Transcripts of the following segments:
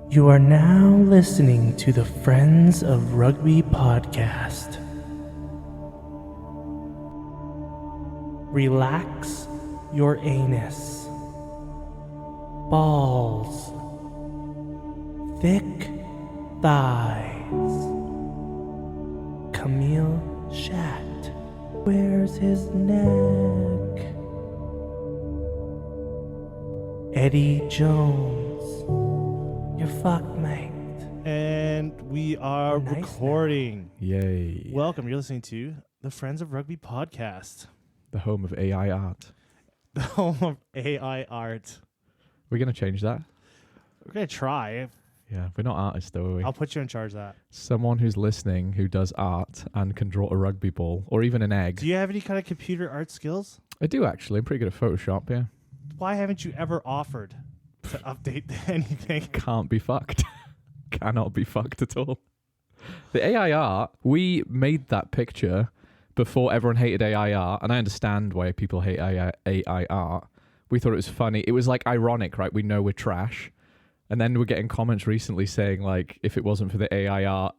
You are now listening to the Friends of Rugby podcast. Relax your anus. Balls. Thick thighs. Camille Shat. Where's his neck? Eddie Jones. You're fucked, mate. And we are Nice recording. Yay. Welcome. You're listening to the Friends of Rugby podcast, The home of AI art. the home of AI art. We're going to change that? We're going to try. Yeah, we're not artists though, are we? I'll put you in charge of that. Someone who's listening who does art and can draw a rugby ball or even an egg. Do you have any kind of computer art skills? I do actually. I'm pretty good at Photoshop, yeah. Why haven't you ever offered to update anything? Can't be fucked. Cannot be fucked at all. The AI art, we made that picture before everyone hated AI art, and I understand why people hate AI art. We thought it was funny. It was like ironic, right? We know we're trash. And then we're getting comments recently saying, like, if it wasn't for the AI art,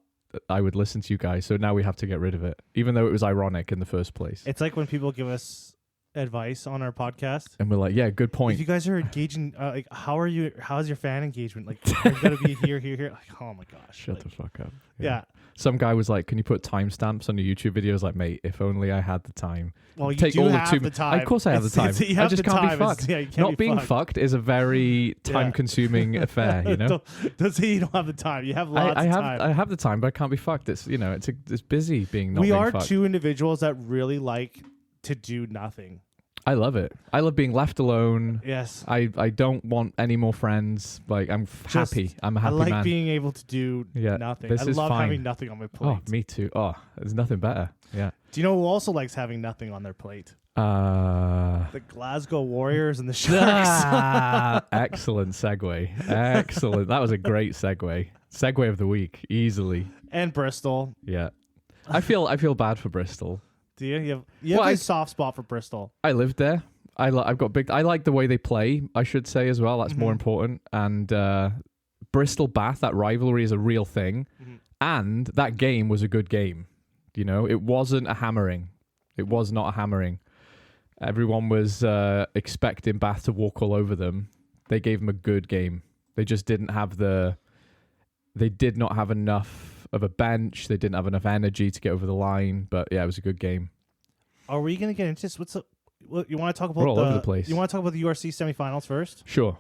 I would listen to you guys. So now we have to get rid of it, even though it was ironic in the first place. It's like when people give us advice on our podcast. And we're like, yeah, good If point. you guys are engaging, like, how's your fan engagement? Like, you're going to be here. Like, oh my gosh. Shut like, the fuck up. Yeah. Some guy was like, can you put timestamps on your YouTube videos? Like, mate, if only I had the time. Well, you Take do all have the the time. Of course I have the time. You I have just the can't time. be fucked. Yeah, you can't Not be being fucked. fucked is a very time-consuming affair, you know? Don't say you don't have the time. You have lots I of have time. I have the time, but I can't be fucked. It's, you know, it's busy being not We being are fucked. two individuals that really like to do nothing. I love it. I love being left alone. Yes. I don't want any more friends. Like, I'm Just- happy. I'm a I happy like man. being able to do Yeah, nothing. this I is love fine. having nothing on my plate. Oh, me too. Oh, there's nothing better. Yeah. Do you know who also likes having nothing on their plate? Uh, The Glasgow Warriors and the Sharks. excellent segue. Excellent. That was a great segue. Segue of the week, easily. And Bristol. Yeah. I feel bad for Bristol. Do you? You have Well, a I- soft spot for Bristol. I lived there. I've got big. I like the way they play, I should say as well. That's more important. And Bristol Bath, that rivalry is a real thing. And that game was a good game. You know, it wasn't a hammering. It was not a hammering. Everyone was expecting Bath to walk all over them. They gave them a good game. They just didn't have they did not have enough of a bench. They didn't have enough energy to get over the line. But yeah, it was a good game. Are we going to get into this? You want to talk about We're all over the place. You want to talk about the URC semifinals first? Sure.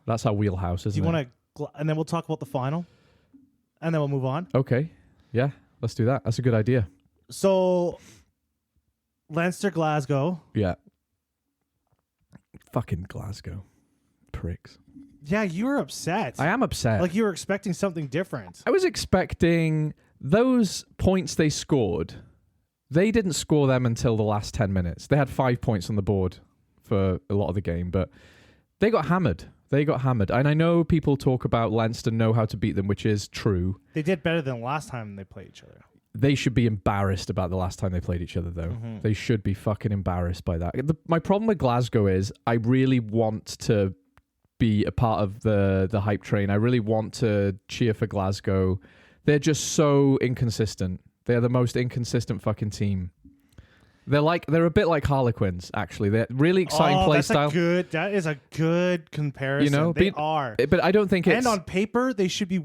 That's our wheelhouse, Do isn't you it? want to, and then we'll talk about the final, and then we'll move on. Okay. Yeah, let's do that. That's a good idea. So, Leinster, Glasgow. Yeah. Fucking Glasgow. Pricks. Yeah, you were upset. I am upset. Like you were expecting something different. I was expecting those points they scored. They didn't score them until the last 10 minutes. They had 5 points on the board for a lot of the game, but they got hammered. And I know people talk about Leinster know how to beat them, which is true. They did better than last time they played each other. They should be embarrassed about the last time they played each other, though. They should be fucking embarrassed by that. My problem with Glasgow is I really want to be a part of the hype train. I really want to cheer for Glasgow. They're just so inconsistent. They're the most inconsistent fucking team. They're a bit like Harlequins, actually. They're really exciting play style. That is a good comparison. You know, they are. But I don't think it's... And on paper, they should be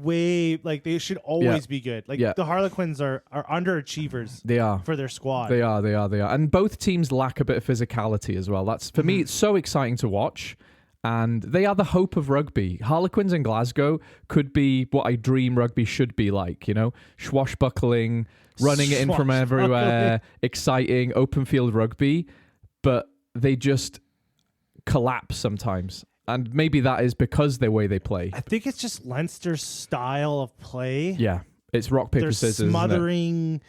they should always be good. Like the Harlequins are underachievers. They are. For their squad. They are. And both teams lack a bit of physicality as well. That's, for me, it's so exciting to watch. And they are the hope of rugby. Harlequins in Glasgow could be what I dream rugby should be like, you know? Swashbuckling, running it in from everywhere, exciting, open field rugby. But they just collapse sometimes. And maybe that is because the way they play. I think it's just Leinster's style of play. Yeah. It's rock, paper, They're scissors. smothering.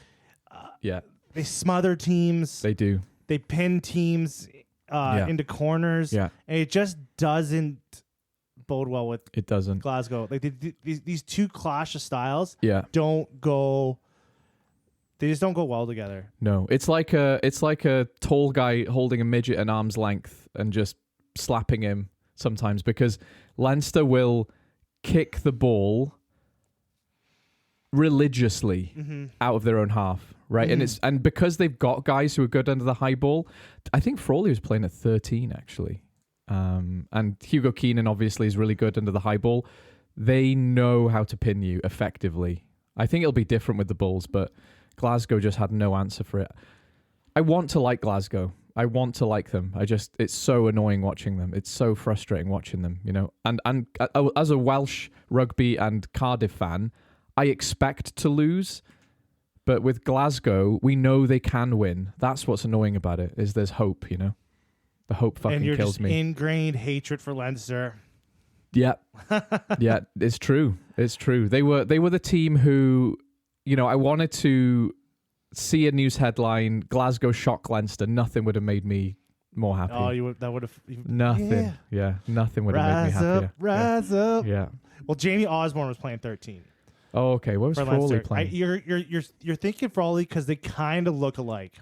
Yeah. They smother teams. They do. They pin teams into corners. Yeah. And it just doesn't bode well with It doesn't. Glasgow. Like these two clash of styles Yeah. don't go. They just don't go well together. No. It's like a tall guy holding a midget at arm's length and just slapping him sometimes, because Leinster will kick the ball religiously out of their own half, right? And because they've got guys who are good under the high ball, I think Frawley was playing at 13 actually, and Hugo Keenan obviously is really good under the high ball. They know how to pin you effectively. I think it'll be different with the Bulls, but Glasgow just had no answer for it. I want to like Glasgow. I want to like them. It's so annoying watching them. It's so frustrating watching them, you know. And as a Welsh rugby and Cardiff fan, I expect to lose, but with Glasgow, we know they can win. That's what's annoying about it, is there's hope, you know. The hope fucking kills me. And you're just ingrained hatred for Leinster. Yeah. Yeah, it's true. It's true. They were the team who, you know, I wanted to see a news headline, Glasgow shock Leinster. Nothing would have made me more happy. Oh, that would have... Nothing. Yeah, nothing would have made me happier. Rise up. Yeah. Well, Jamie Osborne was playing 13. Oh, okay. What was Frawley playing? You're thinking Frawley because they kind of look alike.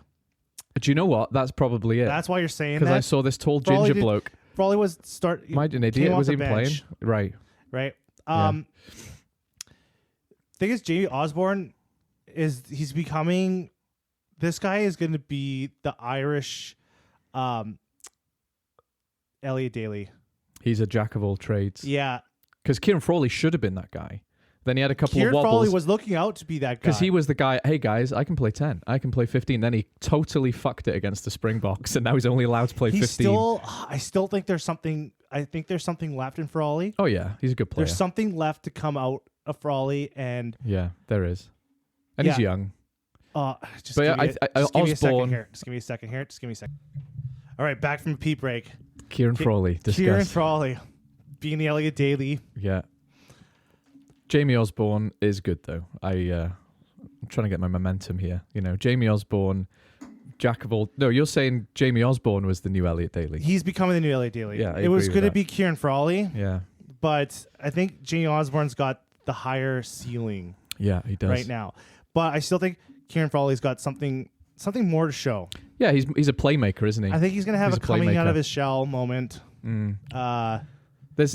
Do you know what? That's probably it. That's why you're saying that. Because I saw this tall ginger bloke. Frawley was Am I an idiot? Was he playing? Right. Right. Thing is, Jamie Osborne he's becoming. This guy is going to be the Irish, Elliot Daly. He's a jack of all trades. Yeah. Because Kieran Frawley should have been that guy. Then he had a couple of wobbles. Kieran Frawley was looking out to be that guy. Because he was the guy, hey guys, I can play 10. I can play 15. Then he totally fucked it against the Springboks, and now he's only allowed to play 15. I still think there's something. I think there's something left in Frawley. Oh yeah, he's a good player. There's something left to come out of Frawley, and yeah, there is. And he's young. Just give me a second here. Just give me a second. All right, back from the pee break. Kieran Frawley. Discuss. Kieran Frawley being the Elliot Daly. Yeah. Jamie Osborne is good though. I'm trying to get my momentum here. You know, Jamie Osborne, jack of all. No, you're saying Jamie Osborne was the new Elliot Daly. He's becoming the new Elliot Daly. Yeah, it was going to be Kieran Frawley. Yeah, but I think Jamie Osborne's got the higher ceiling. Yeah, he does right now. But I still think Kieran Frawley's got something more to show. Yeah, he's a playmaker, isn't he? I think he's going to have a coming out of his shell moment.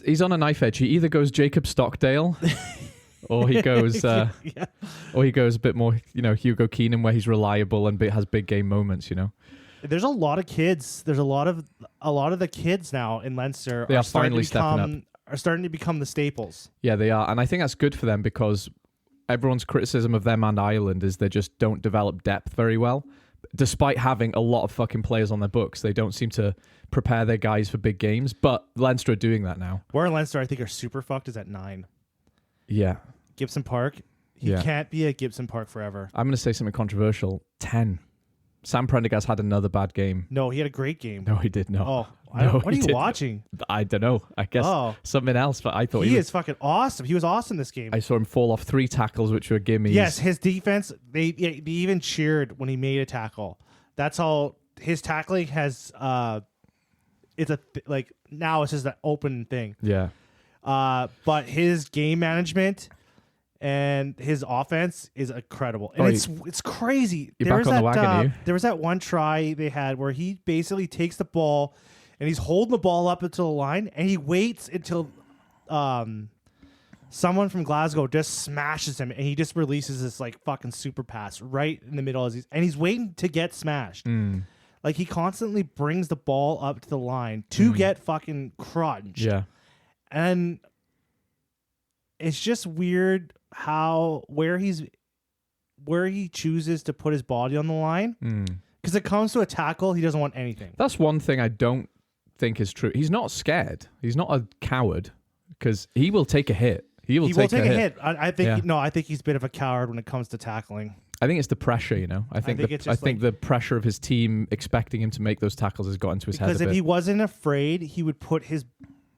He's on a knife edge. He either goes Jacob Stockdale, or he goes, or he goes a bit more, you know, Hugo Keenan, where he's reliable and has big game moments. You know, there's a lot of kids. There's a lot of the kids now in Leinster. They are finally stepping up. Are starting to become the staples. Yeah, they are, and I think that's good for them because everyone's criticism of them and Ireland is they just don't develop depth very well. Despite having a lot of fucking players on their books, they don't seem to prepare their guys for big games. But Leinster are doing that now. Where Leinster, I think, are super fucked is at 9. Yeah. Gibson Park. He can't be at Gibson Park forever. I'm going to say something controversial. 10. Sam Prendergast had another bad game. No, he had a great game. No, he did not. Oh, what are you watching? I don't know. I guess something else, but I thought he is fucking awesome. He was awesome this game. I saw him fall off 3 tackles, which were gimmies. Yes, his defense, they even cheered when he made a tackle. That's how his tackling has, it's now it's just an open thing. Yeah. But his game management and his offense is incredible. And it's crazy. You're back on the wagon, there was that one try they had where he basically takes the ball and he's holding the ball up until the line and he waits until someone from Glasgow just smashes him and he just releases this like fucking super pass right in the middle and he's waiting to get smashed. Like he constantly brings the ball up to the line to get fucking crunched. Yeah. And it's just weird where he chooses to put his body on the line. Because it comes to a tackle, he doesn't want anything. That's one thing I don't think is true. He's not scared. He's not a coward because he will take a hit. He will take a hit. I think I think he's a bit of a coward when it comes to tackling. I think it's the pressure, you know. I think the pressure of his team expecting him to make those tackles has got into his head a bit. Because if he wasn't afraid, he would put his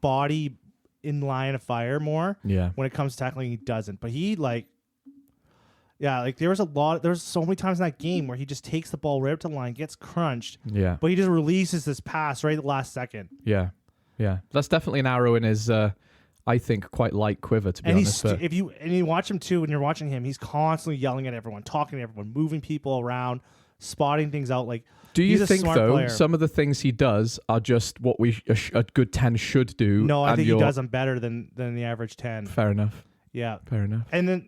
body in line of fire more. Yeah. When it comes to tackling, he doesn't. But he there was so many times in that game where he just takes the ball right up to the line, gets crunched. Yeah. But he just releases this pass right at the last second. Yeah. Yeah. That's definitely an arrow in his I think quite light quiver, to be honest. If you watch him too, when you're watching him, he's constantly yelling at everyone, talking to everyone, moving people around, spotting things out. Like, do you he's a think smart though player. some of the things he does are just what a good 10 should do? No, I and think he does them better than the average 10. Fair enough. Yeah, Fair enough. and then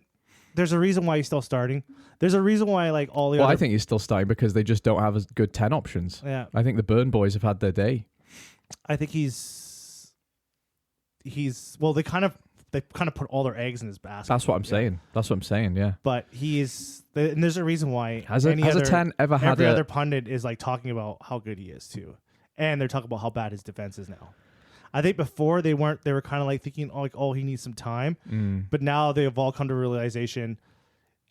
there's a reason why he's still starting. There's a reason why like all the Well, other. I think he's still starting because they just don't have as good 10 options. Yeah, I think the Burn boys have had their day. I think he's well. They kind of put all their eggs in his basket. That's what I'm saying. That's what I'm saying. Yeah. But and there's a reason why. Has a 10 ever had every other pundit is like talking about how good he is too, and they're talking about how bad his defense is now. I think before they weren't. They were kind of like thinking, he needs some time. But now they have all come to realization,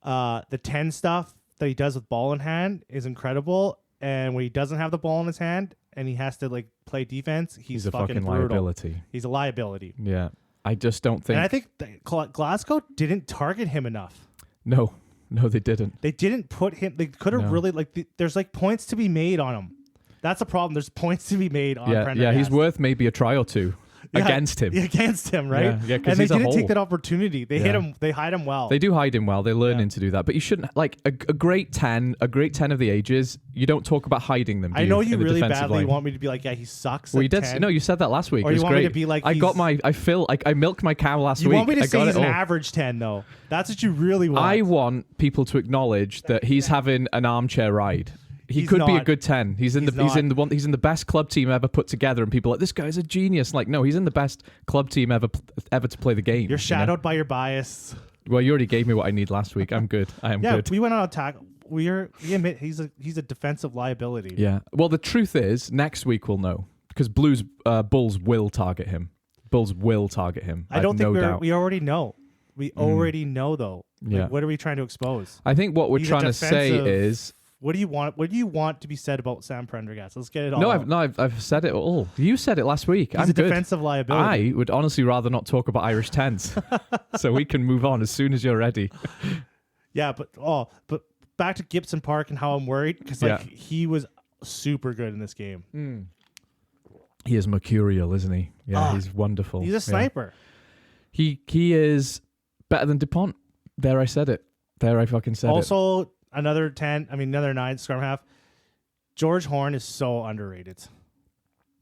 the 10 stuff that he does with ball in hand is incredible, and when he doesn't have the ball in his hand and he has to like play defense, he's a fucking brutal. liability. He's a liability. Yeah. I just don't think. And I think Glasgow didn't target him enough. No, they didn't. They didn't put him. They could have really there's like points to be made on him. That's a problem. There's points to be made on Prendergast. Yeah, he's worth maybe a try or two against him. Against him, right? Yeah, and they didn't take that opportunity. They hit him. They hide him well. They do hide him well. They're learning to do that. But you shouldn't like a great 10 of the ages. You don't talk about hiding them. I know you really badly line. want me to be like, yeah, he sucks. Well, you at did. 10. No, you said that last week. Or it you was want great. me to be like, I milked my cow last week. You want me to I say got he's it an all. average 10 though? That's what you really want. I want people to acknowledge that he's having an armchair ride. He He's could be a not. good 10. He's in the best club team ever put together, and people are like, this guy's a genius. Like, no, he's in the best club team ever to play the game. You're shadowed by your bias. Well, you already gave me what I need last week. I'm good. I am good. We went on attack. We admit he's a defensive liability. Yeah. Well, the truth is, next week we'll know because Bulls will target him. Bulls will target him. I don't think doubt. we already know. We already know though. Yeah. Like, what are we trying to expose? I think what we're He's a trying to say defensive- is. What do you want? What do you want to be said about Sam Prendergast? Let's get it all. No, out. I've said it all. You said it last week. He's I'm a good. defensive liability. I would honestly rather not talk about Irish 10s. So we can move on as soon as you're ready. Yeah, but back to Gibson Park and how I'm worried because he was super good in this game. He is mercurial, isn't he? Yeah, he's wonderful. He's a sniper. Yeah. He is better than DuPont. There, I said it. There, I fucking said it. Also, another 9 scrum half. George Horn is so underrated.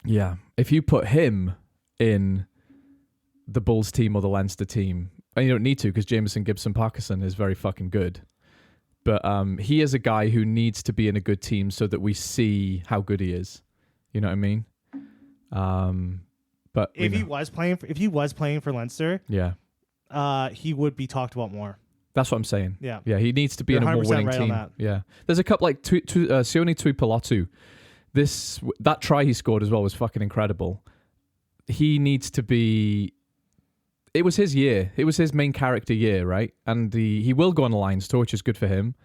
Yeah. If you put him in the Bulls team or the Leinster team, and you don't need to because Jameson Gibson Parkinson is very fucking good. But he is a guy who needs to be in a good team so that we see how good he is. You know what I mean? But if he was playing for Leinster, he would be talked about more. That's what I'm saying. Yeah. Yeah, he needs to be in a more winning right team. on that. Yeah. There's a couple like Sione Tuipulotu. That try he scored as well was fucking incredible. He needs to be. It was his year. It was his main character year, right? And he will go on the Lions tour, which is good for him.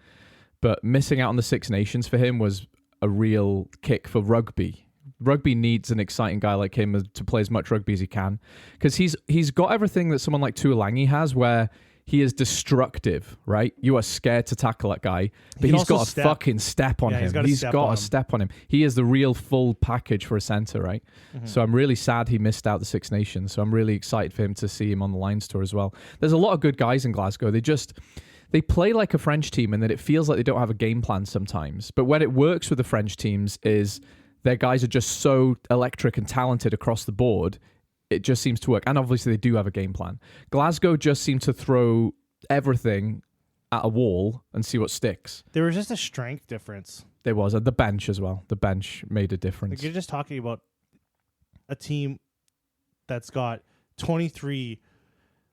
But missing out on the Six Nations for him was a real kick for rugby. Rugby needs an exciting guy like him to play as much rugby as he can, because he's got everything that someone like Tuolangi has, where he is destructive, right? You are scared to tackle that guy, but he's got a fucking step on him. He's got a step on him. He is the real full package for a center, right? Mm-hmm. So I'm really sad he missed out the Six Nations. So I'm really excited for him to see him on the Lions tour as well. There's a lot of good guys in Glasgow. They play like a French team in that it feels like they don't have a game plan sometimes. But when it works with the French teams is their guys are just so electric and talented across the board. It just seems to work. And obviously they do have a game plan. Glasgow just seem to throw everything at a wall and see what sticks. There was just a strength difference. There was. At the bench as well. The bench made a difference. Like, you're just talking about a team that's got 23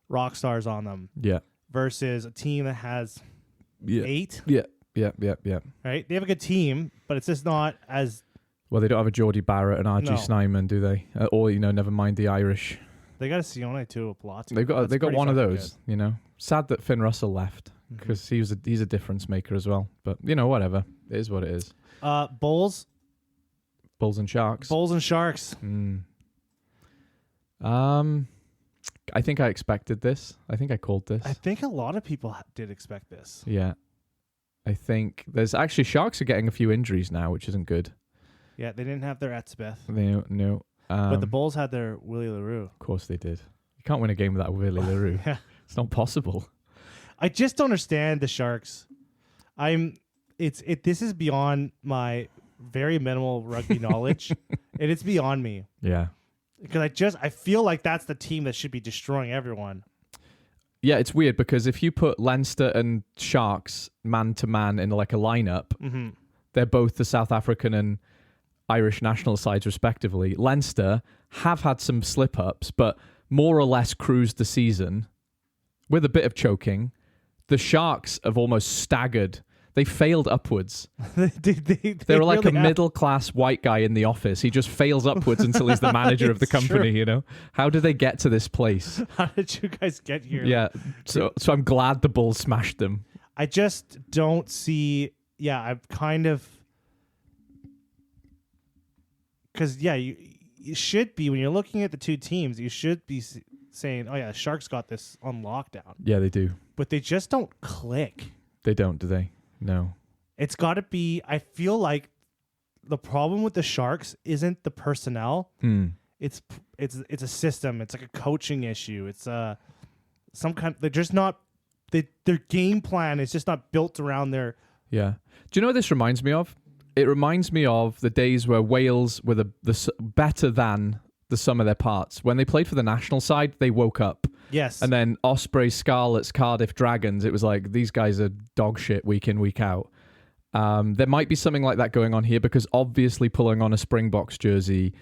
rock stars on them. Yeah. Versus a team that has 8. Yeah. Right? They have a good team, but it's just not as... Well, they don't have a Geordie Barrett and RG Snyman, do they? Or, never mind the Irish. They got a Sione too, a lot. They got one of those, good. Sad that Finn Russell left because he's a difference maker as well. But, whatever. It is what it is. Bulls and Sharks. Bulls and Sharks. I think I expected this. I think I called this. I think a lot of people did expect this. Yeah. I think there's actually Sharks are getting a few injuries now, which isn't good. Yeah, they didn't have their Etzbeth. No. But the Bulls had their Willie LaRue. Of course they did. You can't win a game without Willie LaRue. Yeah. It's not possible. I just don't understand the Sharks. This is beyond my very minimal rugby knowledge, and it's beyond me. Yeah. Because I feel like that's the team that should be destroying everyone. Yeah, it's weird because if you put Leinster and Sharks man to man in like a lineup, they're both the South African and Irish national sides respectively. Leinster have had some slip ups, but more or less cruised the season with a bit of choking. The Sharks have almost staggered. They failed upwards. They were like really a middle-class white guy in the office. He just fails upwards until he's the manager of the company, true. you know? How did they get to this place? How did you guys get here? Yeah, so I'm glad the Bulls smashed them. I just don't see... Yeah, I'm kind of... Because, yeah, you should be, when you're looking at the two teams, you should be saying, oh, yeah, the Sharks got this on lockdown. Yeah, they do. But they just don't click. They don't, do they? No. It's got to be... I feel like the problem with the Sharks isn't the personnel. It's a system. It's like a coaching issue. It's some kind... They're just not... Their game plan is just not built around their... Yeah. Do you know what this reminds me of? It reminds me of the days where Wales were the better than the sum of their parts. When they played for the national side, they woke up. Yes. And then Ospreys, Scarlets, Cardiff Dragons, it was like, these guys are dog shit week in, week out. There might be something like that going on here because obviously pulling on a Springboks jersey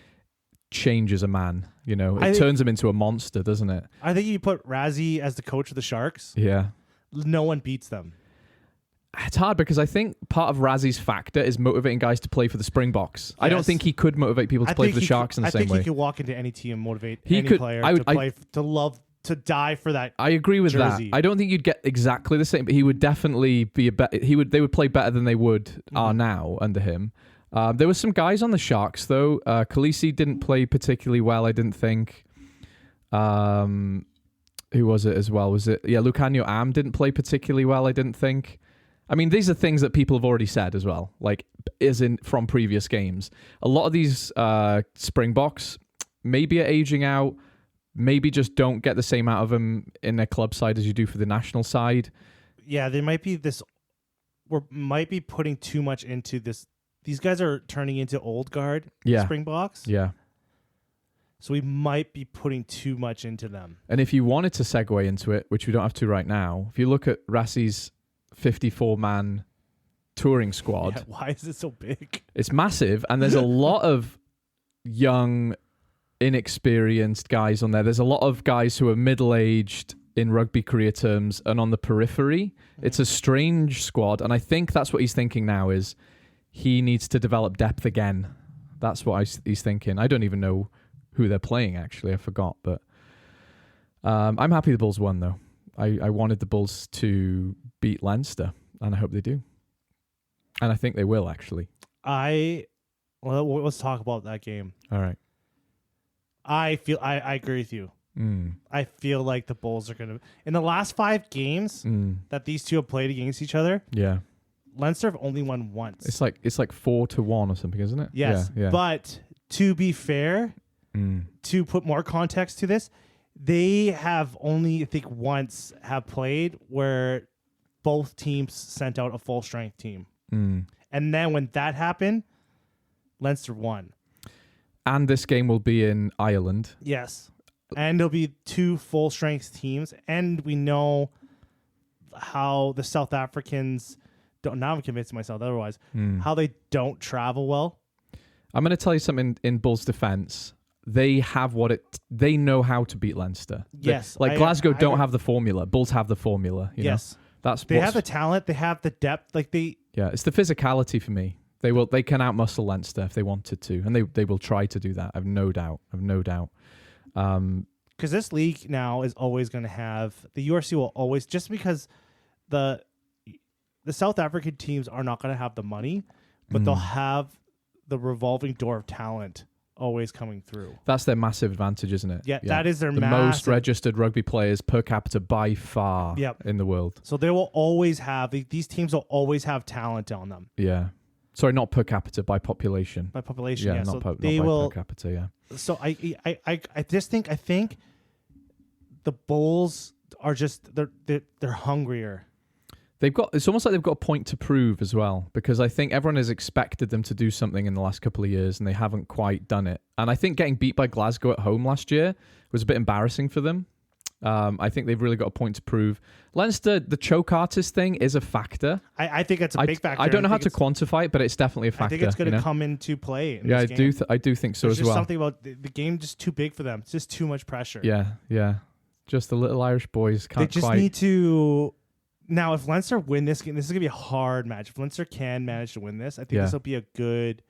changes a man. You know, it turns him into a monster, doesn't it? I think you put Razzie as the coach of the Sharks. Yeah. No one beats them. It's hard because I think part of Razzie's factor is motivating guys to play for the Springboks. Yes. I don't think he could motivate people to play for the Sharks in the same way. I think he could walk into any team and motivate any player to play, to love, to die for that. I agree with jersey. that. I don't think you'd get exactly the same, but he would definitely be a better. They would play better than they are now under him. There were some guys on the Sharks though. Khaleesi didn't play particularly well. I didn't think. Who was it as well? Was it Lucanio Am didn't play particularly well. I didn't think. I mean, these are things that people have already said as well, like from previous games. A lot of these Springboks maybe are aging out, maybe just don't get the same out of them in their club side as you do for the national side. Yeah, there might be this. We might be putting too much into this. These guys are turning into old guard Springboks. Yeah. So we might be putting too much into them. And if you wanted to segue into it, which we don't have to right now, if you look at Rassie's 54-man touring squad. Yeah, why is it so big? It's massive, and there's a lot of young, inexperienced guys on there. There's a lot of guys who are middle-aged in rugby career terms and on the periphery. It's a strange squad, and I think that's what he's thinking now is he needs to develop depth again. That's what he's thinking. I don't even know who they're playing, actually. I forgot, but I'm happy the Bulls won, though. I wanted the Bulls to beat Leinster, and I hope they do. And I think they will, actually. Let's talk about that game. All right. I agree with you. I feel like the Bulls are going to... In the last 5 games that these two have played against each other, Leinster have only won once. It's like 4-1 or something, isn't it? Yes. Yeah. But to be fair, to put more context to this, they have only, I think, once have played where both teams sent out a full-strength team. And then when that happened, Leinster won. And this game will be in Ireland. Yes. And there'll be 2 full-strength teams. And we know how the South Africans don't... Now I'm convincing myself otherwise. How they don't travel well. I'm going to tell you something in Bulls' defense. They have they know how to beat Leinster. Yes. Glasgow don't have the formula. Bulls have the formula. You know? They have the talent. They have the depth. Yeah, it's the physicality for me. They can outmuscle Leinster if they wanted to, and they will try to do that. I've no doubt. Because this league now is always going to have the URC will always, just because the South African teams are not going to have the money, but they'll have the revolving door of talent always coming through. That's their massive advantage, isn't it? Yeah, that is their most registered rugby players per capita by far in the world. So they will always have these teams will always have talent on them. Yeah. Sorry, not per capita, by population. By population, yeah. Not so per capita, yeah. So I think the Bulls are just they're hungrier. It's almost like they've got a point to prove as well, because I think everyone has expected them to do something in the last couple of years and they haven't quite done it. And I think getting beat by Glasgow at home last year was a bit embarrassing for them. I think they've really got a point to prove. Leinster, the choke artist thing is a factor. I think it's a big factor. I don't know how to quantify it, but it's definitely a factor. I think it's going to come into play. Yeah, I do think so. There's as well. There's just something about the game just too big for them. It's just too much pressure. Yeah. Just the little Irish boys can't They just quite... need to... Now, if Leinster win this game, this is going to be a hard match. If Leinster can manage to win this, I think this will be a good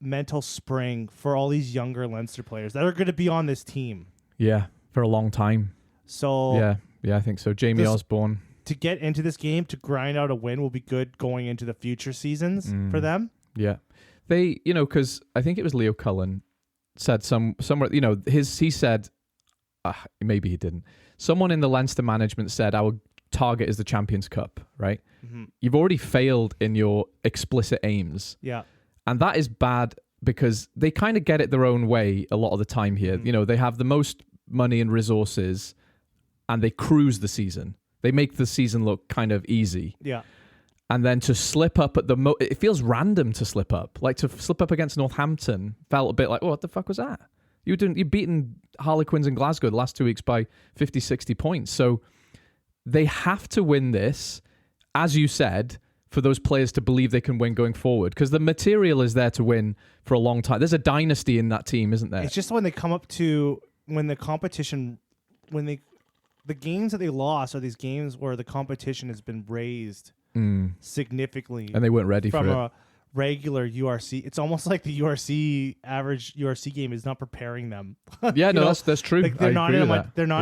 mental spring for all these younger Leinster players that are going to be on this team. Yeah, for a long time. So yeah, I think so. Jamie Osborne. To get into this game, to grind out a win will be good going into the future seasons for them. Yeah. They, because I think it was Leo Cullen said somewhere, he said, maybe he didn't. Someone in the Leinster management said our target is the Champions Cup, right? Mm-hmm. You've already failed in your explicit aims. Yeah. And that is bad because they kind of get it their own way a lot of the time here. Mm-hmm. They have the most money and resources and they cruise the season. They make the season look kind of easy. Yeah. And then to slip up at it feels random to slip up. Like to slip up against Northampton felt a bit like, oh, what the fuck was that? You've beaten Harlequins in Glasgow the last 2 weeks by 50, 60 points. So they have to win this, as you said, for those players to believe they can win going forward. Because the material is there to win for a long time. There's a dynasty in that team, isn't there? It's just when they come up to, when the competition, the games that they lost are these games where the competition has been raised significantly. And they weren't ready for it. From a regular URC. It's almost like the average URC game is not preparing them. Yeah, no, that's true. Like they're not in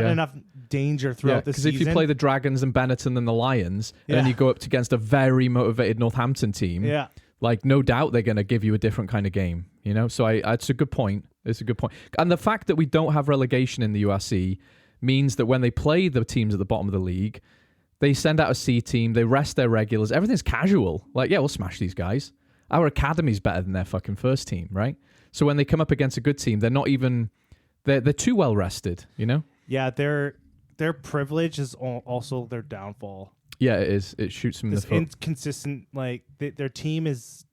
enough danger throughout the season. Because if you play the Dragons and Benetton and the Lions, and then you go up against a very motivated Northampton team, like no doubt they're going to give you a different kind of game. So it's a good point. It's a good point. And the fact that we don't have relegation in the URC means that when they play the teams at the bottom of the league, they send out a C team, they rest their regulars, everything's casual. Like, yeah, we'll smash these guys. Our academy's better than their fucking first team, right? So when they come up against a good team, they're not even... They're too well rested, Yeah, their privilege is also their downfall. Yeah, it is. It shoots them in the foot. Inconsistent, like, their team is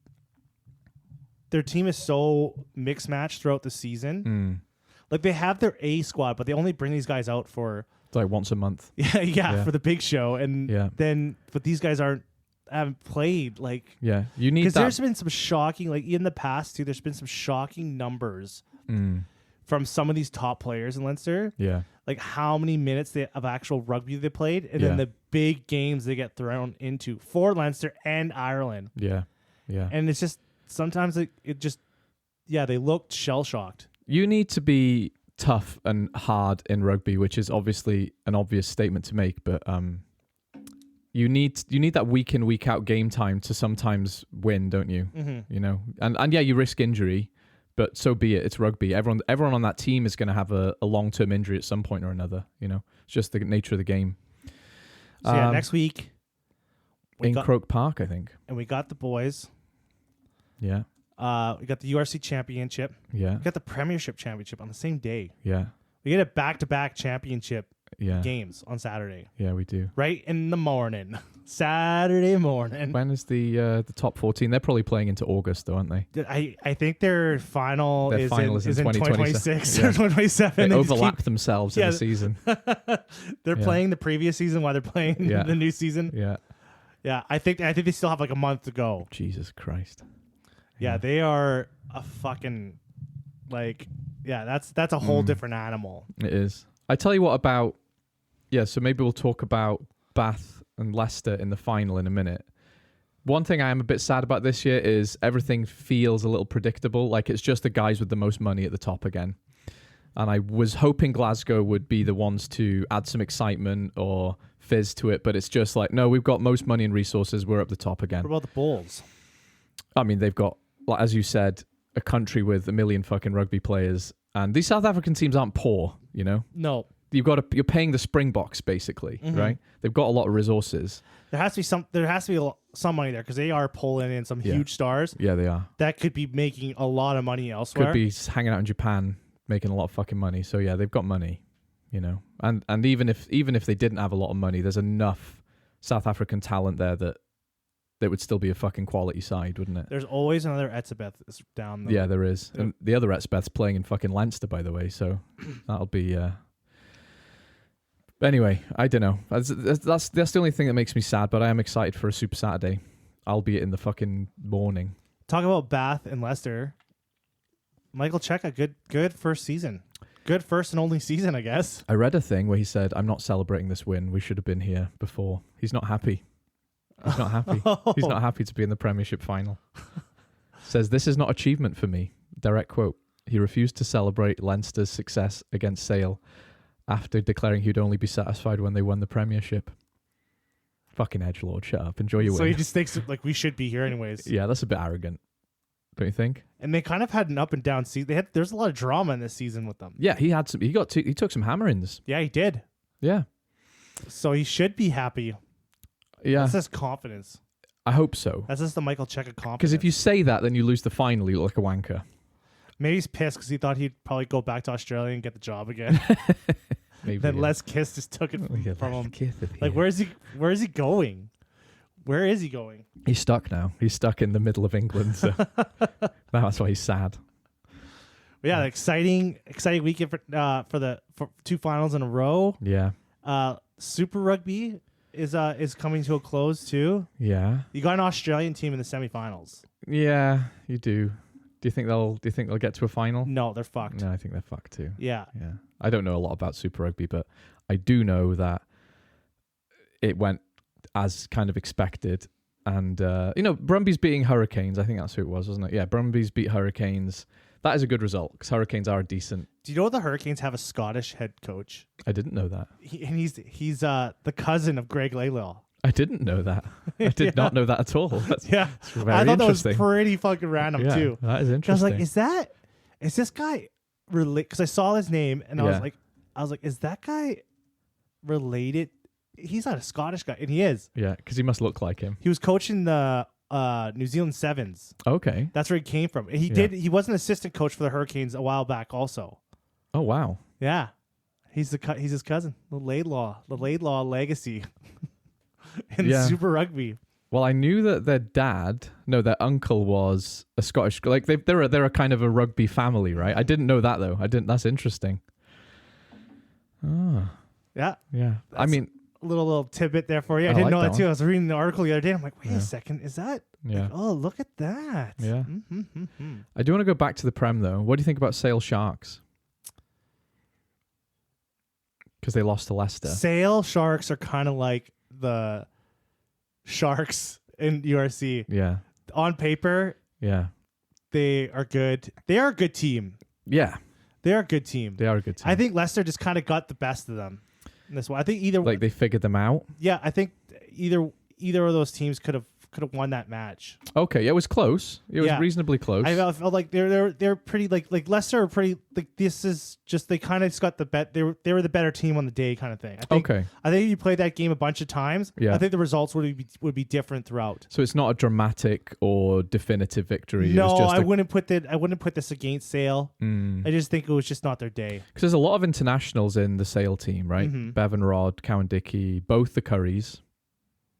so mixed match throughout the season. Like, they have their A squad, but they only bring these guys out for... It's like once a month. Yeah, for the big show. And but these guys haven't played, like... Yeah, you need that. Because there's been some shocking, like, in the past, too, there's been some shocking numbers from some of these top players in Leinster. Yeah. Like, how many minutes of actual rugby they played, and then the big games they get thrown into for Leinster and Ireland. Yeah. And it's just, sometimes they looked shell-shocked. You need to be tough and hard in rugby, which is obviously an obvious statement to make, but... You need that week in, week out game time to sometimes win, don't you? Mm-hmm. And yeah, you risk injury, but so be it. It's rugby. Everyone on that team is going to have a long-term injury at some point or another. It's just the nature of the game. So next week in Croke Park, I think, and we got the boys. Yeah. We got the URC championship. Yeah. We got the Premiership championship on the same day. Yeah. We get a back-to-back championship. Games on Saturday. Yeah, we do. Right in the morning. Saturday morning. When is the top 14? They're probably playing into August, though, aren't they? I think their final is in 2026 or 2027. They overlap themselves in the season. They're playing the previous season while they're playing the new season. Yeah. Yeah, I think they still have like a month to go. Jesus Christ. Yeah, they are a fucking that's a whole different animal. It is. I tell you what about, so maybe we'll talk about Bath and Leicester in the final in a minute. One thing I am a bit sad about this year is everything feels a little predictable, like it's just the guys with the most money at the top again. And I was hoping Glasgow would be the ones to add some excitement or fizz to it, but it's just like, no, we've got most money and resources, we're up the top again. What about the Bulls? I mean, they've got, like, as you said, a country with a million fucking rugby players. And these South African teams aren't poor, No. You're paying the Springboks basically, right? They've got a lot of resources. There has to be some money there because they are pulling in some huge stars. Yeah, they are. That could be making a lot of money elsewhere. Could be hanging out in Japan, making a lot of fucking money. So yeah, they've got money, And even if they didn't have a lot of money, there's enough South African talent there that would still be a fucking quality side, wouldn't it? There's always another Etzebeth down there. Yeah, there is. And the other Etzebeth's playing in fucking Leinster, by the way, so that'll be... Anyway, I don't know. That's the only thing that makes me sad, but I am excited for a Super Saturday, albeit in the fucking morning. Talk about Bath and Leicester. Michael Cheika, good first season. Good first and only season, I guess. I read a thing where he said, "I'm not celebrating this win. We should have been here before." He's not happy. He's not happy. He's not happy to be in the Premiership final. Says, "This is not achievement for me." Direct quote. He refused to celebrate Leinster's success against Sale after declaring he'd only be satisfied when they won the Premiership. Fucking edgelord, shut up. Enjoy your win. So he just thinks like we should be here anyways. Yeah, that's a bit arrogant. Don't you think? And they kind of had an up and down season. There's a lot of drama in this season with them. Yeah, he had some. He took some hammerings. Yeah, he did. Yeah. So he should be happy. Yeah. That's just confidence. I hope so. That's just the Michael Cheika confidence. Because if you say that, then you lose the final. You look like a wanker. Maybe he's pissed because he thought he'd probably go back to Australia and get the job again. Maybe. Then Les Kiss just took it from him. Like, Yeah. where is he going? Where is he going? He's stuck now. He's stuck in the middle of England. So that's why he's sad. But yeah, exciting weekend for two finals in a row. Yeah. Super Rugby is coming to a close too. Yeah. You got an Australian team in the semifinals. Yeah, you do. Do you think they'll get to a final? No, they're fucked. No, I think they're fucked too. Yeah. Yeah. I don't know a lot about Super Rugby, but I do know that it went as kind of expected. And, Brumbies beating Hurricanes. I think that's who it was, wasn't it? Yeah, Brumbies beat Hurricanes. That is a good result because Hurricanes are decent. Do you know the Hurricanes have a Scottish head coach? I didn't know that. He's the cousin of Greg Laylaw. I didn't know that. I did not know that at all. That's very I thought that was interesting. pretty fucking random too. That is interesting. I was like, is this guy related? Because I saw his name and I was like, is that guy related? He's not a Scottish guy, and he is. Yeah, because he must look like him. He was coaching the New Zealand Sevens. Okay. That's where he came from. He was an assistant coach for the Hurricanes a while back also. Oh, wow. Yeah. He's his cousin, the Laidlaw legacy in Super Rugby. Well, I knew that their uncle was a Scottish, like they're a kind of a rugby family, right? I didn't know that though. That's interesting. Oh. Yeah. Yeah. I mean, little tidbit there for you. I didn't know that too. I was reading the article the other day. I'm like, wait a second, is that? Yeah. Like, oh, look at that. Yeah. I do want to go back to the Prem though. What do you think about Sale Sharks? Because they lost to Leicester. Sale Sharks are kind of like the Sharks in URC. Yeah. On paper, yeah, they are good. They are a good team. Yeah. They are a good team. They are a good team. I think Leicester just kind of got the best of them in this one. I think either like they figured them out. Yeah, I think either of those teams could have won that match. Okay, yeah, it was close. It was reasonably close. I felt like they're pretty like Leicester are pretty like this is just they kind of just got the bet they were the better team on the day kind of thing. I think if you played that game a bunch of times, I think the results would be different throughout. So it's not a dramatic or definitive victory. No, it was just I wouldn't put this against Sale. I just think it was just not their day. Because there's a lot of internationals in the Sale team, right? Mm-hmm. Bevan Rod, Cowan Dickey, both the Currys.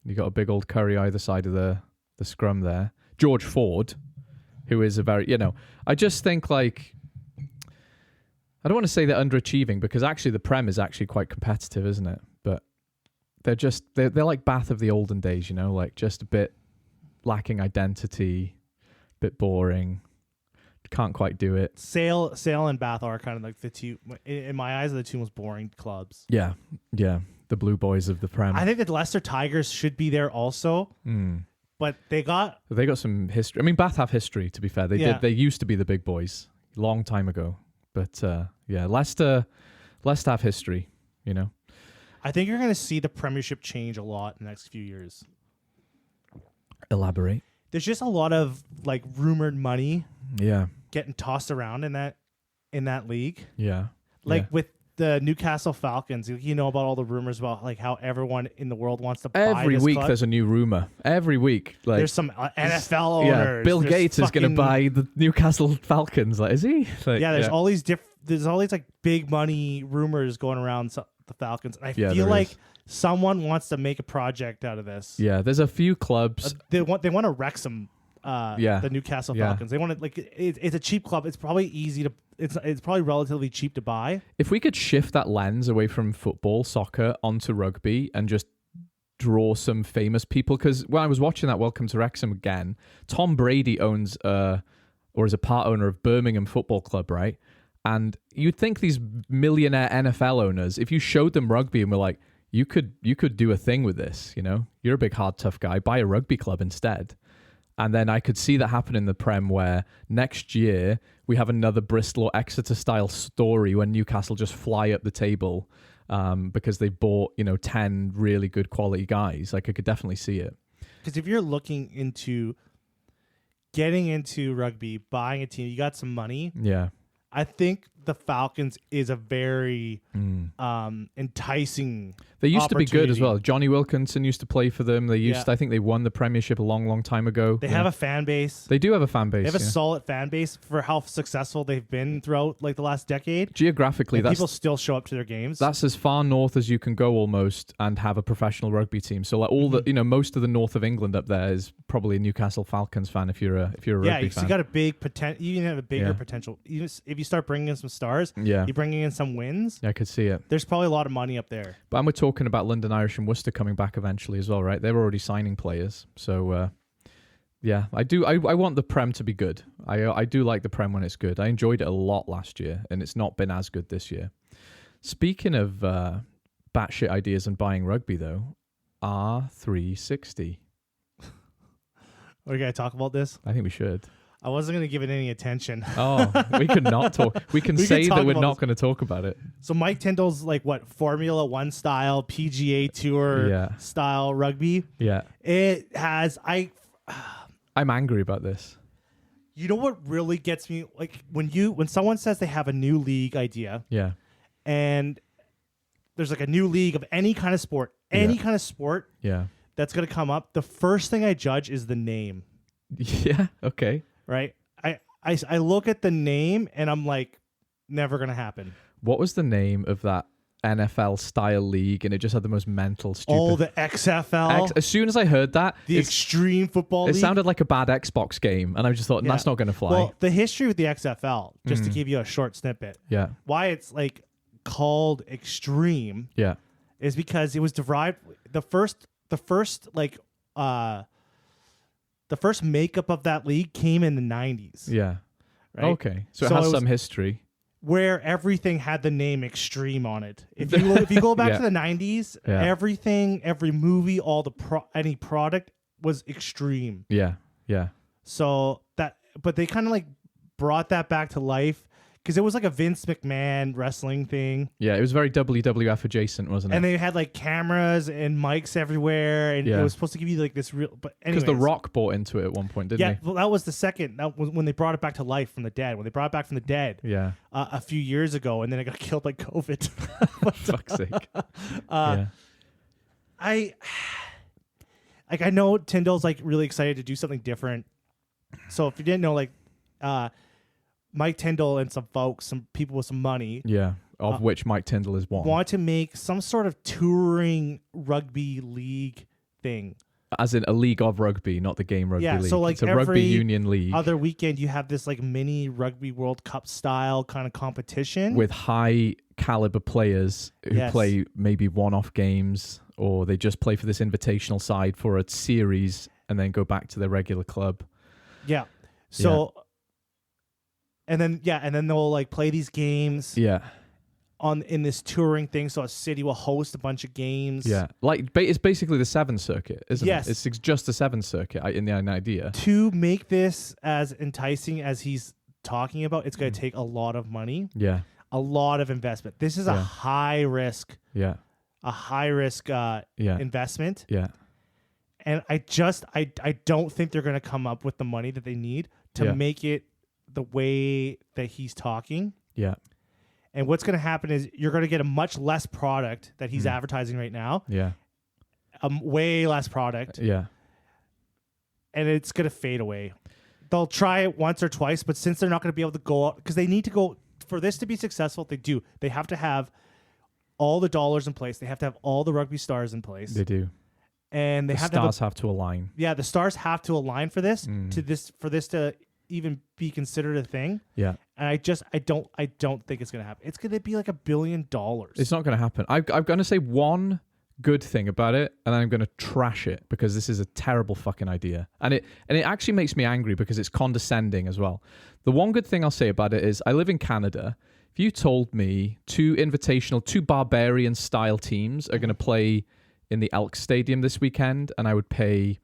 You got a big old Curry either side of the scrum there. George Ford, who is a very, I just think like, I don't want to say they're underachieving because actually the Prem is actually quite competitive, isn't it? But they're like Bath of the olden days, like just a bit lacking identity, a bit boring. Can't quite do it. Sale and Bath are kind of like the two, in my eyes, are the two most boring clubs. Yeah. The blue boys of the Prem. I think that Leicester Tigers should be there also, but they got some history. I mean, Bath have history. To be fair, they used to be the big boys a long time ago. But Leicester have history. I think you're going to see the Premiership change a lot in the next few years. Elaborate. There's just a lot of like rumored money. Yeah. Getting tossed around in that league. Yeah. With the Newcastle Falcons, about all the rumors about like how everyone in the world wants to buy every this week. club. There's a new rumor. Every week, like there's some NFL owners. Yeah, Bill Gates is going to buy the Newcastle Falcons. Like, is he? Like, there's all these like big money rumors going around the Falcons. And I Yeah, feel there like is. someone wants to make a project out of this. Yeah, there's a few clubs. They want to Wrexham. The Newcastle Yeah. Falcons. They want to like it's a cheap club. It's probably easy to. It's probably relatively cheap to buy. If we could shift that lens away from football, soccer, onto rugby and just draw some famous people, because when I was watching that Welcome to Wrexham again, Tom Brady owns or is a part owner of Birmingham Football Club, right? And you'd think these millionaire NFL owners, if you showed them rugby and were like, you could do a thing with this, you know, you're a big hard tough guy, buy a rugby club instead. And then I could see that happen in the Prem, where next year we have another Bristol or Exeter style story when Newcastle just fly up the table because they bought 10 really good quality guys. Like I could definitely see it. Because if you're looking into getting into rugby, buying a team, you got some money. Yeah. I think the Falcons is a very enticing. They used to be good as opportunity. well. Johnny Wilkinson used to play for them. They used Yeah. I think they won the Premiership a long time ago. They have a fan base. They do have a fan base. They have a yeah. solid fan base for how successful they've been throughout like the last decade. Geographically, And that's people still show up to their games. that's as far north as you can go almost and have a professional rugby team. So like all the most of the north of England up there is probably a Newcastle Falcons fan if you're a rugby so fan. you got a big potential. You even have a bigger Yeah. potential. If you start bringing in some stars, Yeah. you bringing in some wins. I could see it. There's probably a lot of money up there. But we're talking about London Irish and Worcester coming back eventually as well, right? They're already signing players. So, yeah, I do. I want the Prem to be good. I do like the Prem when it's good. I enjoyed it a lot last year, and it's not been as good this year. Speaking of batshit ideas and buying rugby, though, R360. Are we going to talk about this? I think we should. I wasn't going to give it any attention. Oh, we could not talk. We can We say could talk that we're about not this. going to talk about it. So Mike Tyndall's like what Formula One style PGA Tour Yeah. style rugby. Yeah. It has I'm angry about this. You know what really gets me like when someone says they have a new league idea Yeah. and there's like a new league of any kind of sport, Yeah. that's going to come up. The first thing I judge is the name, Yeah. Okay. right? I look at the name and I'm like, never going to happen. What was the name of that NFL style league? And it just had the most mental, stupid. Oh, the XFL, As soon as I heard that, the Extreme Football it League. sounded like a bad Xbox game, and I just thought Yeah. that's not going to fly. Well, the history with the XFL, just to give you a short snippet, yeah. why it's like called Extreme Yeah. is because it was derived the first makeup of that league came in the 90s. Yeah. Right? Okay. So it So has it was- some history. Where everything had the name Extreme on it. If you go back Yeah. to the 90s, Yeah. everything, every movie, any product was Extreme. Yeah. Yeah. So but they kind of like brought that back to life because it was like a Vince McMahon wrestling thing. Yeah. It was very WWF adjacent, wasn't it? And they had like cameras and mics everywhere, and Yeah. it was supposed to give you like this real. But Because anyways, The Rock bought into it at one point, didn't yeah, he? well, that was the second. That was when they brought it back to life from the dead. When they brought it back from the dead Yeah. a few years ago, and then it got killed by COVID. Fuck's sake. Uh, Yeah. I know Tyndall's like really excited to do something different. So if you didn't know, like Mike Tyndall and some folks, some people with some money, Yeah. Of which Mike Tyndall is one. want to make some sort of touring rugby league thing. As in a league of rugby, not the game rugby Yeah, league. so like it's a every rugby union league Other weekend, you have this like mini Rugby World Cup style kind of competition with high caliber players who Yes. play maybe one-off games, or they just play for this invitational side for a series and then go back to their regular club. Yeah. So, and then they'll like play these games Yeah. in this touring thing. So a city will host a bunch of games. Yeah. Like it's basically the Seven Circuit, isn't Yes. it? It's just the Seven Circuit in the idea. To make this as enticing as he's talking about, it's going to take a lot of money, Yeah. a lot of investment. This is a Yeah. high risk Yeah. Yeah. investment. Yeah. And I don't think they're going to come up with the money that they need to Yeah. make it the way that he's talking. Yeah. And what's going to happen is you're going to get a much less product that Hmm. he's advertising right now, Yeah. way less product, Yeah. and it's going to fade away. They'll try it once or twice, but since they're not going to be able to go out, because they need to go, for this to be successful, they have to have all the dollars in place. They have to have all the rugby stars in place. They do. And they The have stars to have to align. Yeah, the stars have to align for this for this to even be considered a thing. Yeah. And I don't think it's gonna happen. It's gonna be like $1 billion. It's not going to happen. I'm going to say one good thing about it, and I'm going to trash it because this is a terrible fucking idea. And it actually makes me angry because it's condescending as well. The one good thing I'll say about it is I live in Canada. If you told me two barbarian style teams are going to play in the Elks Stadium this weekend, and I would pay,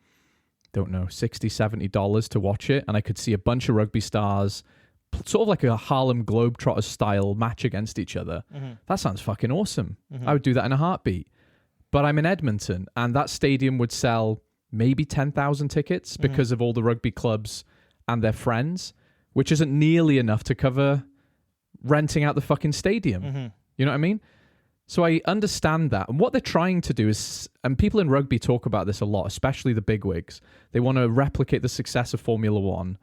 don't know, $60, $70 to watch it, and I could see a bunch of rugby stars, sort of like a Harlem Globetrotters style match against each other. That sounds fucking awesome. I would do that in a heartbeat. But I'm in Edmonton, and that stadium would sell maybe 10,000 tickets because of all the rugby clubs and their friends, which isn't nearly enough to cover renting out the fucking stadium. You know what I mean? So I understand that. And what they're trying to do is, and people in rugby talk about this a lot, especially the bigwigs, they want to replicate the success of Formula One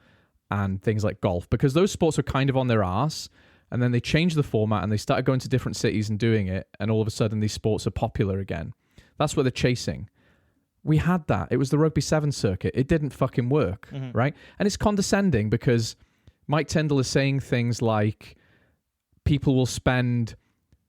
and things like golf, because those sports are kind of on their arse. And then they changed the format and they started going to different cities and doing it. And all of a sudden, these sports are popular again. That's what they're chasing. We had that. It was the Rugby 7 circuit. It didn't fucking work, right? And it's condescending because Mike Tyndall is saying things like people will spend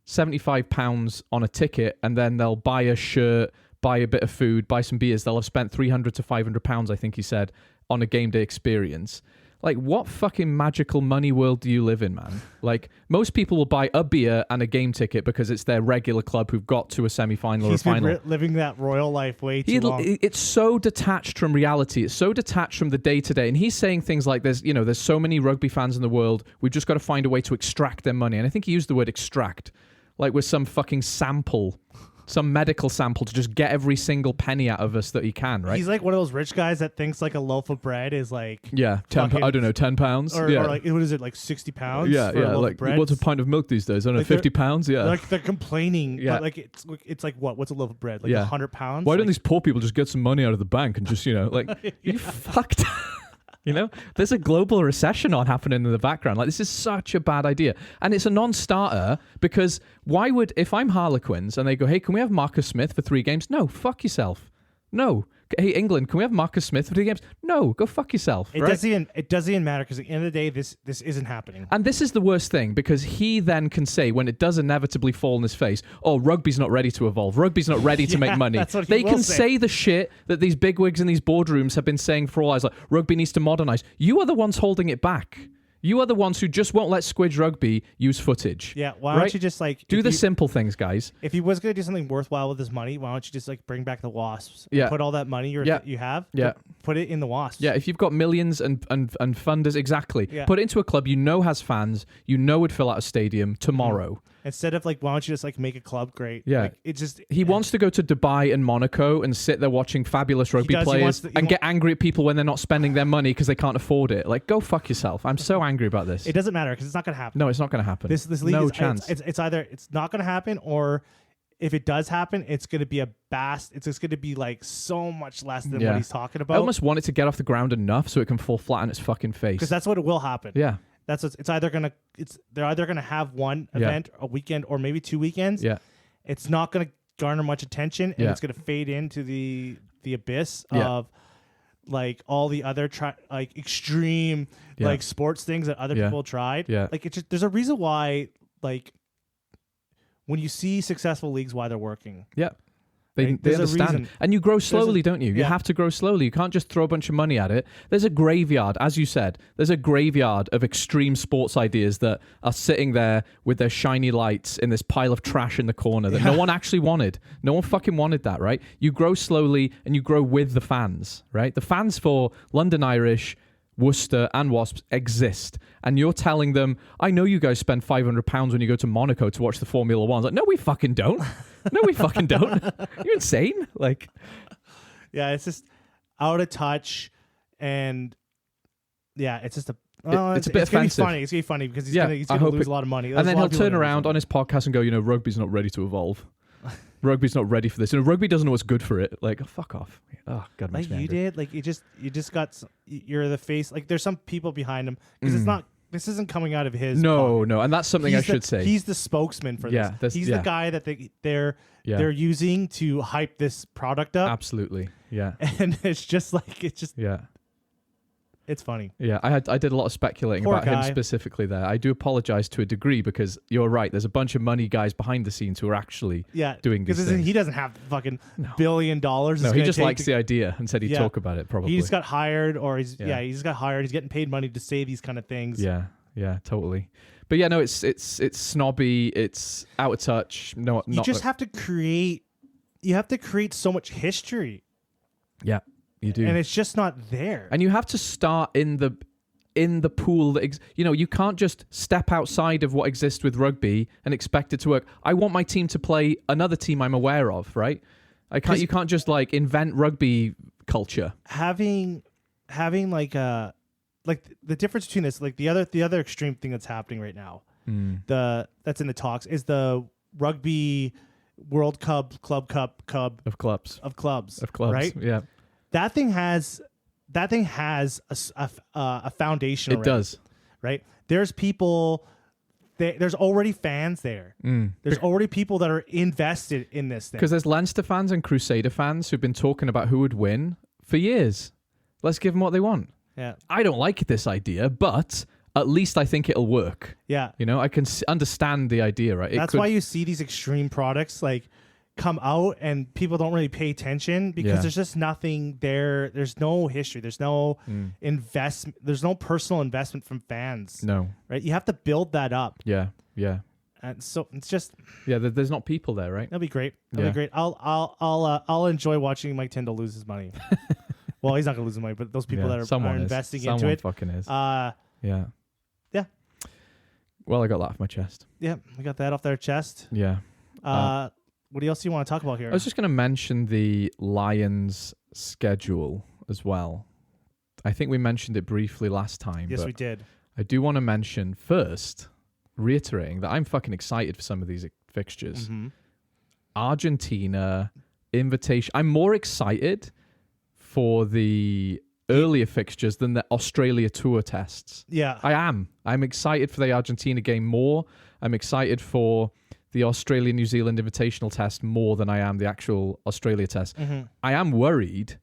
£75 on a ticket and then they'll buy a shirt, buy a bit of food, buy some beers. They'll have spent £300 to £500, I think he said, on a game day experience. Like, what fucking magical money world do you live in, man? Like, most people will buy a beer and a game ticket because it's their regular club who've got to a semi-final or a final. He's been living that royal life way too long. It's so detached from reality. It's so detached from the day-to-day. And he's saying things like, there's so many rugby fans in the world, we've just got to find a way to extract their money. And I think he used the word extract, like with some fucking sample, some medical sample to just get every single penny out of us that he can, right? He's like one of those rich guys that thinks like a loaf of bread is like £10. Or like, what is it, like £60? For a loaf of bread? What's a pint of milk these days? I don't know, £50. Yeah, like they're complaining. But like it's like what's a loaf of bread? Like £100? Why don't these poor people just get some money out of the bank and just you fucked? There's a global recession happening in the background. Like, this is such a bad idea. And it's a non-starter because if I'm Harlequins and they go, hey, can we have Marcus Smith for 3 games? No, fuck yourself. No. Hey, England, can we have Marcus Smith for 3 games? No, go fuck yourself. It doesn't even matter because at the end of the day, this isn't happening. And this is the worst thing because he then can say when it does inevitably fall in his face, oh, rugby's not ready to evolve. Rugby's not ready to make money. That's what they can say. say the shit that these bigwigs in these boardrooms have been saying for a while. It's like, rugby needs to modernize. You are the ones holding it back. You are the ones who just won't let Squidge Rugby use footage. Yeah, why don't you just do the simple things, guys? If he was going to do something worthwhile with his money, why don't you just bring back the Wasps? Yeah. Put all that money you have, put it in the Wasps. Yeah, if you've got millions and funders, exactly. Yeah. Put it into a club you know has fans, you know would fill out a stadium tomorrow. Instead of why don't you just make a club great? Yeah, he wants to go to Dubai and Monaco and sit there watching fabulous rugby players and get angry at people when they're not spending their money because they can't afford it. Like, go fuck yourself. I'm so angry about this. It doesn't matter because it's not going to happen. No, it's not going to happen. This league no is, chance. It's either it's not going to happen, or if it does happen, it's going to be it's just going to be like so much less than what he's talking about. I almost want it to get off the ground enough so it can fall flat on its fucking face. Because that's what it will happen. Yeah. They're either gonna have one event a weekend or maybe 2 weekends. Yeah, it's not gonna garner much attention, and it's gonna fade into the abyss of like all the other extreme sports things that other people tried. Yeah, like it's just, there's a reason why when you see successful leagues why they're working. Yeah. They understand. And you grow slowly, don't you? You have to grow slowly. You can't just throw a bunch of money at it. There's a graveyard, as you said, there's a graveyard of extreme sports ideas that are sitting there with their shiny lights in this pile of trash in the corner that no one actually wanted. No one fucking wanted that, right? You grow slowly and you grow with the fans, right? The fans for London Irish, Worcester and Wasps exist, and you're telling them, I know you guys spend £500 when you go to Monaco to watch the Formula One. Like, no, we fucking don't. No, we fucking don't. You're insane. Like, yeah, it's just out of touch, and it's just it's a bit offensive. It's gonna be funny because he's gonna lose a lot of money, and then he'll turn around on his podcast and go, rugby's not ready to evolve. Rugby's not ready for this. Rugby doesn't know what's good for it. Like, oh, fuck off. Oh, God, makes me angry. Did. Like, you just got. You're the face. Like, there's some people behind him because it's not this isn't coming out of his No, pocket. no, and that's something I should say. He's the spokesman for this. He's the guy that they're using to hype this product up. Absolutely, yeah. And it's just like it's funny. Yeah, I did a lot of speculating Poor about guy. him specifically there. I do apologize to a degree because you're right. There's a bunch of money guys behind the scenes who are actually doing these things. He doesn't have fucking $1 billion. No, he just likes the idea and said he'd talk about it. Probably he just got hired, or he just got hired. He's getting paid money to say these kind of things. Yeah, totally. But yeah, no, it's snobby. It's out of touch. No, you just have to create. You have to create so much history. Yeah, you do, and it's just not there. And you have to start in the pool that you can't just step outside of what exists with rugby and expect it to work. I want my team to play another team I'm aware of, right? You can't just like invent rugby culture. Having like the difference between this, like the other extreme thing that's happening right now, that's in the talks is the Rugby World Cup Club of clubs, right? Yeah, that thing has a foundation. It does, right? There's people. There's already fans there. There's already people that are invested in this thing. Because there's Leinster fans and Crusader fans who've been talking about who would win for years. Let's give them what they want. Yeah, I don't like this idea, but at least I think it'll work. Yeah, I can understand the idea, right? That's why you see these extreme products like come out and people don't really pay attention because there's just nothing there. There's no history. There's no investment. There's no personal investment from fans. No, right? You have to build that up. Yeah. And so it's just there's not people there, right? That'll be great. That'll be great. I'll enjoy watching Mike Tyndall lose his money. Well, he's not gonna lose his money, but those people that are investing into it, fucking is. Yeah. Well, I got that off my chest. Yeah, we got that off their chest. Yeah. What else do you want to talk about here? I was just going to mention the Lions schedule as well. I think we mentioned it briefly last time. Yes, we did. I do want to mention first, reiterating that I'm fucking excited for some of these fixtures. Mm-hmm. Argentina, invitation. I'm more excited for the earlier fixtures than the Australia tour tests. Yeah. I am. I'm excited for the Argentina game more. I'm excited for the Australia-New Zealand Invitational test more than I am the actual Australia test. Mm-hmm. I am worried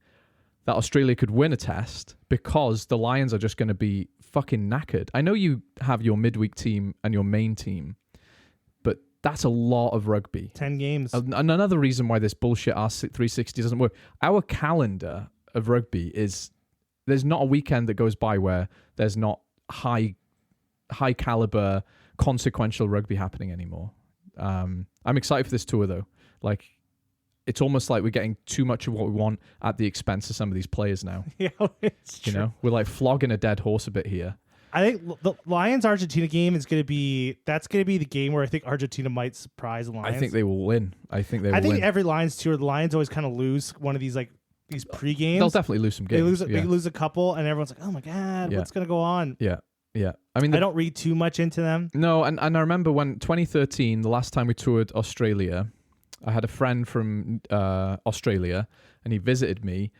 that Australia could win a test because the Lions are just going to be fucking knackered. I know you have your midweek team and your main team, but that's a lot of rugby. 10 games. And another reason why this bullshit R360 doesn't work. Our calendar of rugby is... There's not a weekend that goes by where there's not high caliber, consequential rugby happening anymore. I'm excited for this tour though. Like, it's almost like we're getting too much of what we want at the expense of some of these players now. Yeah, it's true. We're like flogging a dead horse a bit here. I think the Lions Argentina game is going to be the game where I think Argentina might surprise the Lions. I think they will win. I think every Lions tour, the Lions always kind of lose one of these like these pre-games. They'll definitely lose some games. They lose a couple, and everyone's like, "Oh my god, what's going to go on?" Yeah. I mean, I don't read too much into them. No, and I remember when 2013, the last time we toured Australia, I had a friend from Australia, and he visited me,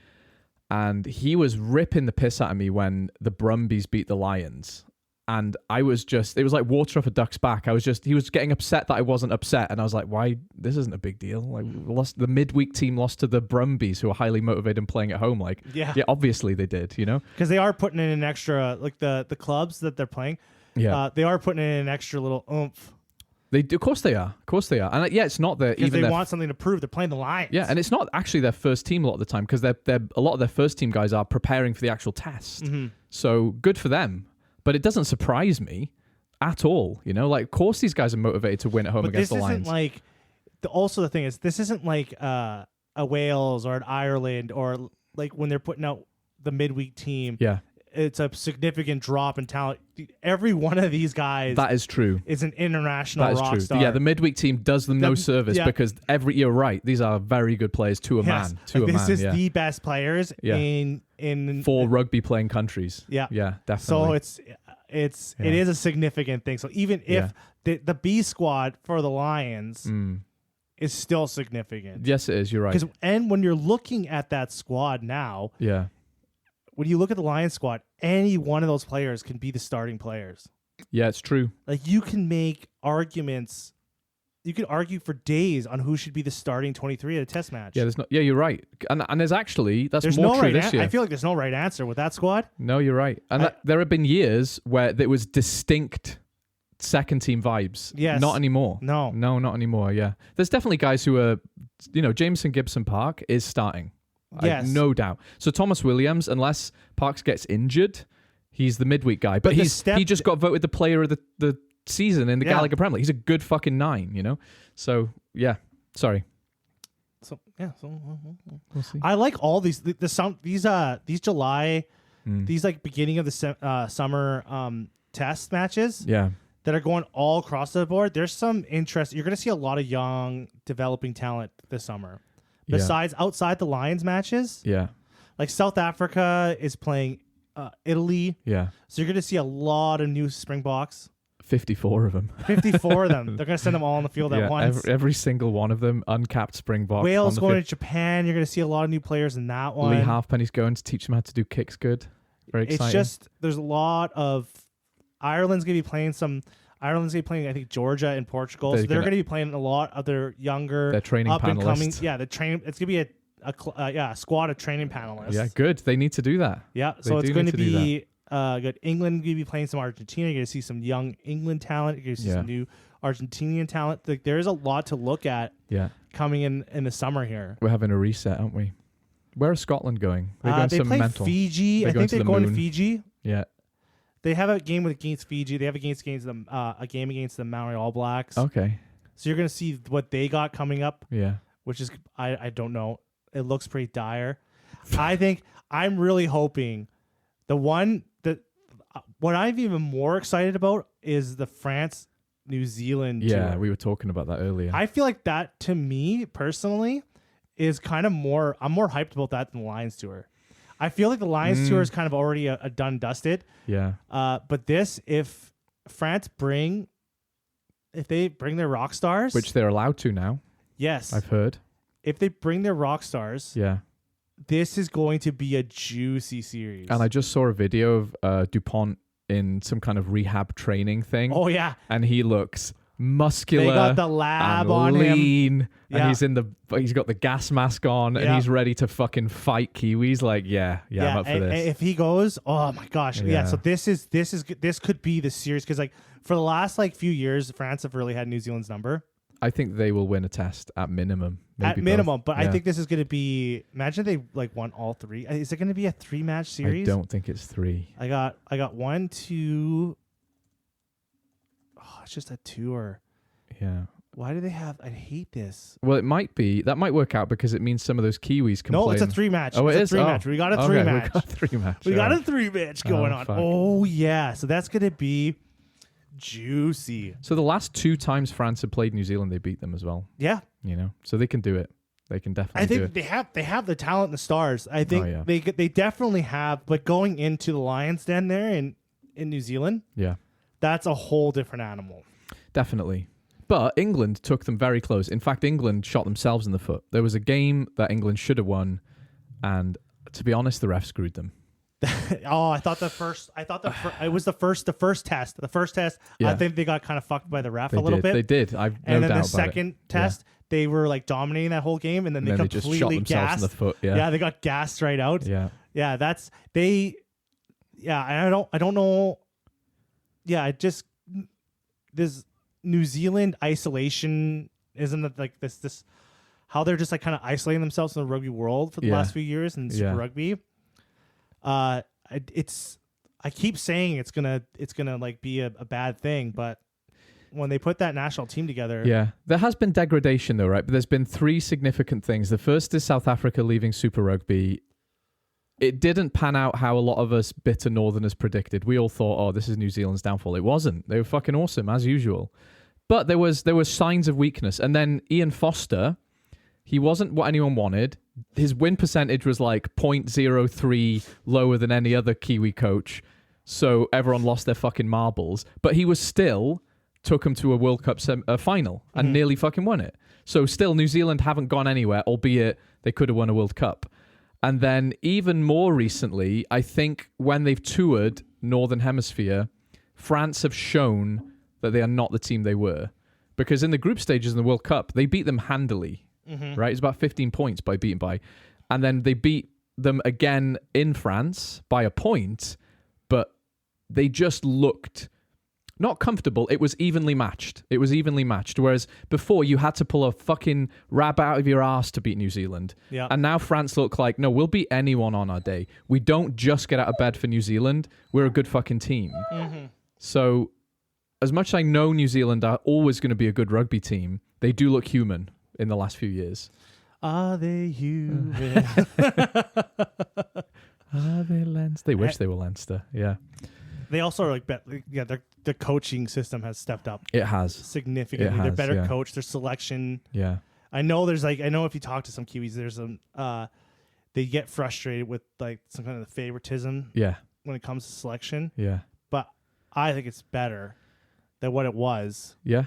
and he was ripping the piss out of me when the Brumbies beat the Lions. And I was it was like water off a duck's back. He was getting upset that I wasn't upset. And I was like, why? This isn't a big deal. Like, the midweek team lost to the Brumbies, who are highly motivated and playing at home. Like, yeah, obviously they did, Because they are putting in an extra, like the clubs that they're playing. Yeah. They are putting in an extra little oomph. They do, of course they are. And it's not because they want something to prove. They're playing the Lions. Yeah, and it's not actually their first team a lot of the time because a lot of their first team guys are preparing for the actual test. Mm-hmm. So good for them. But it doesn't surprise me at all, Like, of course, these guys are motivated to win at home against the Lions. This isn't like. Also, the thing is, this isn't like a Wales or an Ireland or like when they're putting out the midweek team. Yeah, it's a significant drop in talent. Every one of these guys, that is true, is an international rock star. Yeah, the midweek team does them no service because you're right. These are very good players to a man. This is the best players in for rugby playing countries. Yeah, definitely. So it is a significant thing. So even if the B squad for the Lions is still significant. Yes, it is. You're right. And when you're looking at that squad now, when you look at the Lions squad, any one of those players can be the starting players. Yeah, it's true. Like you can make arguments. You could argue for days on who should be the starting 23 at a test match. Yeah, you're right. And there's actually, that's There's more no true right this year. I feel like there's no right answer with that squad. No, you're right. And there have been years where there was distinct second team vibes. Yes. Not anymore. No, not anymore. Yeah. There's definitely guys who are, Jameson Gibson Park is starting. Yes. No doubt. So Thomas Williams, unless Parks gets injured, he's the midweek guy. But he just got voted the player of the season in the Gallagher Premier League. He's a good fucking 9, So, yeah. Sorry. So yeah, We'll see. I like all these these July these like beginning of the summer test matches Yeah. that are going all across the board. There's some interest. You're going to see a lot of young developing talent this summer. Besides outside the Lions matches, Yeah. like South Africa is playing Italy. Yeah. So you're going to see a lot of new Springboks. 54 of them. 54 of them. They're going to send them all on the field at once. Every single one of them, uncapped Springbok. Wales going to Japan. You're going to see a lot of new players in that one. Lee Halfpenny's going to teach them how to do kicks good. Very exciting. It's just, there's a lot of, Ireland's going to be playing I think, Georgia and Portugal. So they're going to be playing a lot of their younger, their training up and coming. panelists. Yeah, it's going to be a squad of training panelists. Yeah, good. They need to do that. Yeah, They so it's do going need to to do be good. England going to be playing some Argentina. You're going to see some young England talent. You're going to see some new Argentinian talent. Like, there's a lot to look at coming in the summer here. We're having a reset, aren't we? Where is Scotland going? They're going They some play mental. Fiji. I think they're going to Fiji. Yeah. They have a game against Fiji. They have a game against the Maori All Blacks. Okay. So you're going to see what they got coming up. Yeah. Which is, I don't know. It looks pretty dire. I think I'm really hoping the one that what I'm even more excited about is the France-New Zealand Yeah, tour. we were talking about that earlier. I feel like that, to me personally, is kind of more. I'm more hyped about that than the Lions tour. I feel like the Lions tour is kind of already a done dusted. Yeah. But this, if they bring their rock stars, Which they're allowed to now. yes, I've heard. if they bring their rock stars, Yeah. this is going to be a juicy series. And I just saw a video of Dupont in some kind of rehab training thing. Oh yeah, And he looks muscular. they got the lab and on him. lean. Yeah. And he's got the gas mask on and Yeah. he's ready to fucking fight Kiwis. Like, I'm up for and this. if he goes, oh my gosh, yeah. Yeah. So this could be the series because like for the last like few years, France have really had New Zealand's number I think they will win a test at minimum. Maybe at both. minimum. But I Yeah. think this is going to be. Imagine they like won all three. Is it going to be a 3-match series? I don't think it's 3. I got 1, 2. Oh, it's just a tour. Yeah. Why do they have? I hate this. Well, it might be. That might work out because it means some of those Kiwis can No, play. it's a 3-match. Oh, it's it a is? 3-match. Oh. We got a Okay, 3-match. We got a 3-match. We got all a 3-match going on. fuck. Oh yeah, so that's gonna be juicy. So the last 2 times France have played New Zealand, they beat them as well. Yeah, So they can do it. They can definitely I do think it. they have the talent and the stars. I think yeah. they definitely have. But going into the Lions Den there in New Zealand, Yeah, that's a whole different animal. definitely. But England took them very close. In fact, England shot themselves in the foot. There was a game that England should have won, and to be honest, the ref screwed them. Oh, it was the first test. The first test, Yeah. I think they got kind of fucked by the ref They a little did. bit. They did. I've no And then doubt the about second it. test, they were like dominating that whole game, and then And they then they just shot completely themselves in gassed. the foot. Yeah. They got gassed right out. Yeah. Yeah, that's they. Yeah, and I don't know. Yeah, it just this New Zealand isolation isn't it like this how they're just like kind of isolating themselves in the rugby world for the Yeah. last few years in Super Yeah. Rugby. I keep saying it's gonna like be a bad thing, but when they put that national team together, Yeah. There has been degradation though, right? But there's been 3 significant things. The first is South Africa leaving Super Rugby. It didn't pan out how a lot of us bitter Northerners predicted. We all thought, oh, this is New Zealand's downfall. It wasn't. They were fucking awesome, as usual. But there was signs of weakness. And then Ian Foster, he wasn't what anyone wanted. His win percentage was like 0.03 lower than any other Kiwi coach. So everyone lost their fucking marbles. But he was still took them to a World Cup final and nearly fucking won it. So still, New Zealand haven't gone anywhere, albeit they could have won a World Cup. And then even more recently, I think when they've toured Northern Hemisphere, France have shown that they are not the team they were. Because in the group stages in the World Cup, they beat them handily, right? It's about 15 points by beating by. And then they beat them again in France by a point, but they just looked not comfortable. It was evenly matched. Whereas before, you had to pull a fucking rabbit out of your ass to beat New Zealand. Yeah. And now France look like, no, we'll beat anyone on our day. We don't just get out of bed for New Zealand. We're a good fucking team. So as much as I know New Zealand are always going to be a good rugby team, they do look human in the last few years. Are they human? Are they Leinster? They wish they were Leinster. Yeah. They also are their coaching system has stepped up. It has. Significantly. They're better coached. Their selection. Yeah. I know if you talk to some Kiwis, there's they get frustrated with like some kind of favoritism. Yeah. When it comes to selection. Yeah. But I think it's better than what it was. Yeah.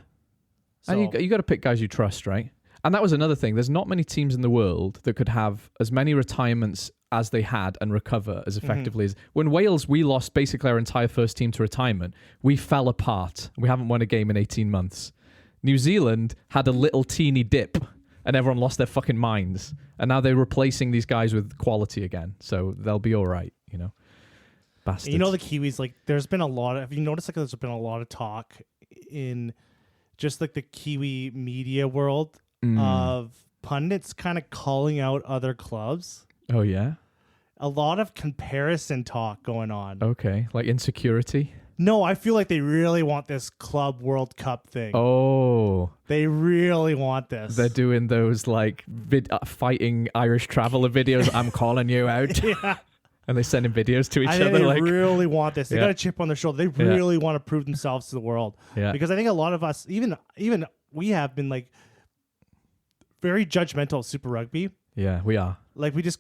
So, and you got to pick guys you trust, right? And that was another thing. There's not many teams in the world that could have as many retirements as they had and recover as effectively as... When Wales, we lost basically our entire first team to retirement. We fell apart. We haven't won a game in 18 months. New Zealand had a little teeny dip and everyone lost their fucking minds. And now they're replacing these guys with quality again. So they'll be all right, you know? Bastards. You know, the Kiwis, like, there's been a lot of... Have you noticed, like, there's been a lot of talk in just, like, the Kiwi media world of pundits kind of calling out other clubs? Oh, yeah? A lot of comparison talk going on. Okay. Like insecurity? No, I feel like they really want this Club World Cup thing. Oh. They really want this. They're doing those, like, fighting Irish traveller videos. I'm calling you out. Yeah. And they sending videos to each I think other. they like, really want this. They got a chip on their shoulder. They really want to prove themselves to the world. Yeah. Because I think a lot of us, even we have been like very judgmental of Super Rugby. Yeah, we are. Like we just,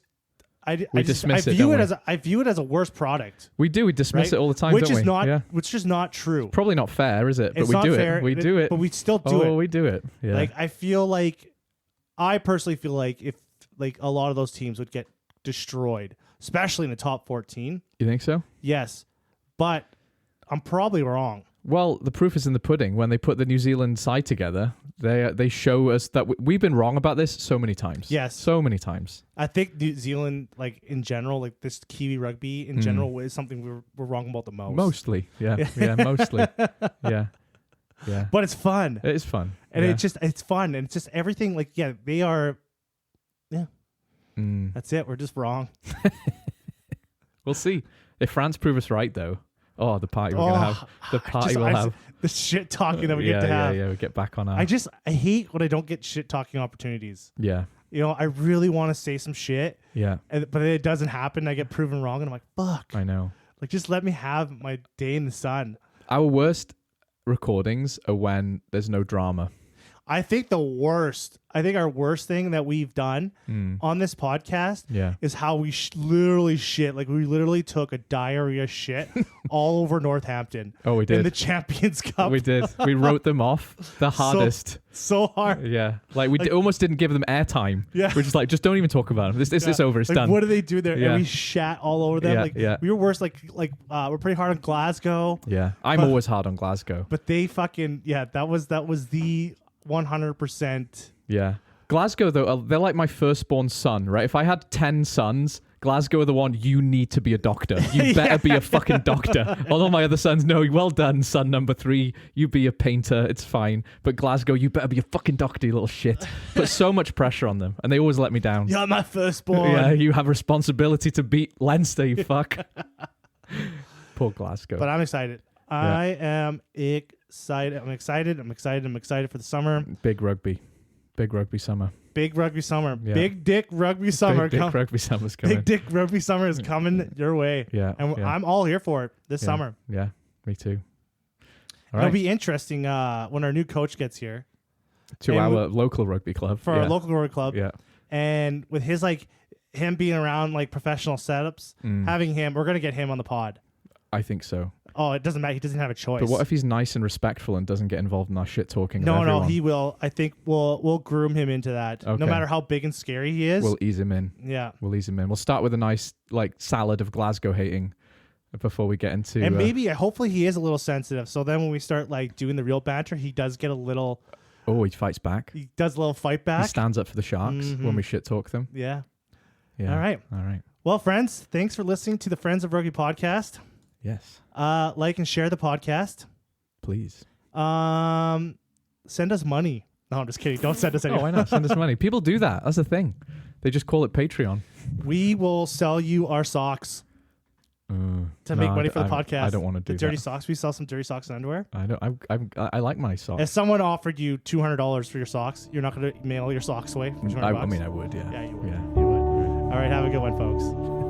I dismiss it, view don't it we? I view it as a worse product. We do. We dismiss right? it all the time, which don't is we? not, which is not true. Probably not fair, is it? But It's we not do fair, it. We do it. But we still do it. Oh, we do it. Yeah. Like I personally feel like if like a lot of those teams would get destroyed, especially in the top 14. You think so? Yes, but I'm probably wrong. Well, the proof is in the pudding. When they put the New Zealand side together, they show us that we've been wrong about this so many times. Yes. So many times. I think New Zealand, like in general, like this Kiwi rugby in general is something we're wrong about the most. Mostly. Yeah. Yeah, mostly. Yeah. Yeah. But it's fun. It is fun. And yeah. it's fun. And it's just everything like, yeah, they are, yeah. That's it. We're just wrong. We'll see. If France prove us right, though, oh, the party we're going to have. The party we'll have. The shit talking that we get to have. Yeah, we get back on our... I hate when I don't get shit talking opportunities. Yeah. You know, I really want to say some shit. Yeah. But it doesn't happen. I get proven wrong. And I'm like, fuck. I know. Like, just let me have my day in the sun. Our worst recordings are when there's no drama. I think our worst thing that we've done on this podcast is how we literally shit. Like, we literally took a diarrhea shit all over Northampton. Oh, we did. In the Champions Cup. We did. We wrote them off the hardest. So hard. Yeah. Like, we almost didn't give them airtime. Yeah. We're just like, just don't even talk about them. This is over. It's like, done. What do they do there? Yeah. And we shat all over them. We were worse. We're pretty hard on Glasgow. Yeah. I'm always hard on Glasgow. But they fucking, that was the 100%. Yeah. Glasgow, though, they're like my firstborn son, right? If I had 10 sons, Glasgow are the one, you need to be a doctor. You better be a fucking doctor. All of my other sons, no, well done, son number 3. You be a painter. It's fine. But Glasgow, you better be a fucking doctor, you little shit. Put so much pressure on them, and they always let me down. You're my firstborn. Yeah, you have responsibility to beat Leinster, you fuck. Poor Glasgow. But I'm excited. Yeah. I am excited. I'm excited for the summer. Big rugby summer. Big rugby summer. Yeah. Big dick rugby summer. Big dick rugby summer's coming. Big dick rugby summer is coming your way. Yeah. And yeah. I'm all here for it this summer. Yeah, me too. All It'll right. be interesting when our new coach gets here. To our local rugby club. For our local rugby club. Yeah. And with his him being around professional setups, having him, we're going to get him on the pod. I think so. Oh, it doesn't matter. He doesn't have a choice. But what if he's nice and respectful and doesn't get involved in our shit talking? No, he will. I think we'll groom him into that. Okay. No matter how big and scary he is. We'll ease him in. Yeah. We'll ease him in. We'll start with a nice salad of Glasgow hating, before we get into. And maybe, hopefully, he is a little sensitive. So then when we start like doing the real banter, he does get a little. Oh, he fights back. He does a little fight back. He stands up for the Sharks when we shit talk them. Yeah. Yeah. All right. Well, friends, thanks for listening to the Friends of Rugby podcast. Yes. Like and share the podcast. Please. Send us money. No, I'm just kidding. Don't send us any. Oh, why not? Send us money. People do that. That's the thing. They just call it Patreon. We will sell you our socks to make money for the podcast. I don't want to do the dirty that. socks. We sell some dirty socks and underwear. I don't. I like my socks. If someone offered you $200 for your socks, you're not going to mail your socks away for $200. I mean, I would. Yeah. Yeah, you would. Yeah. You would. All right. Have a good one, folks.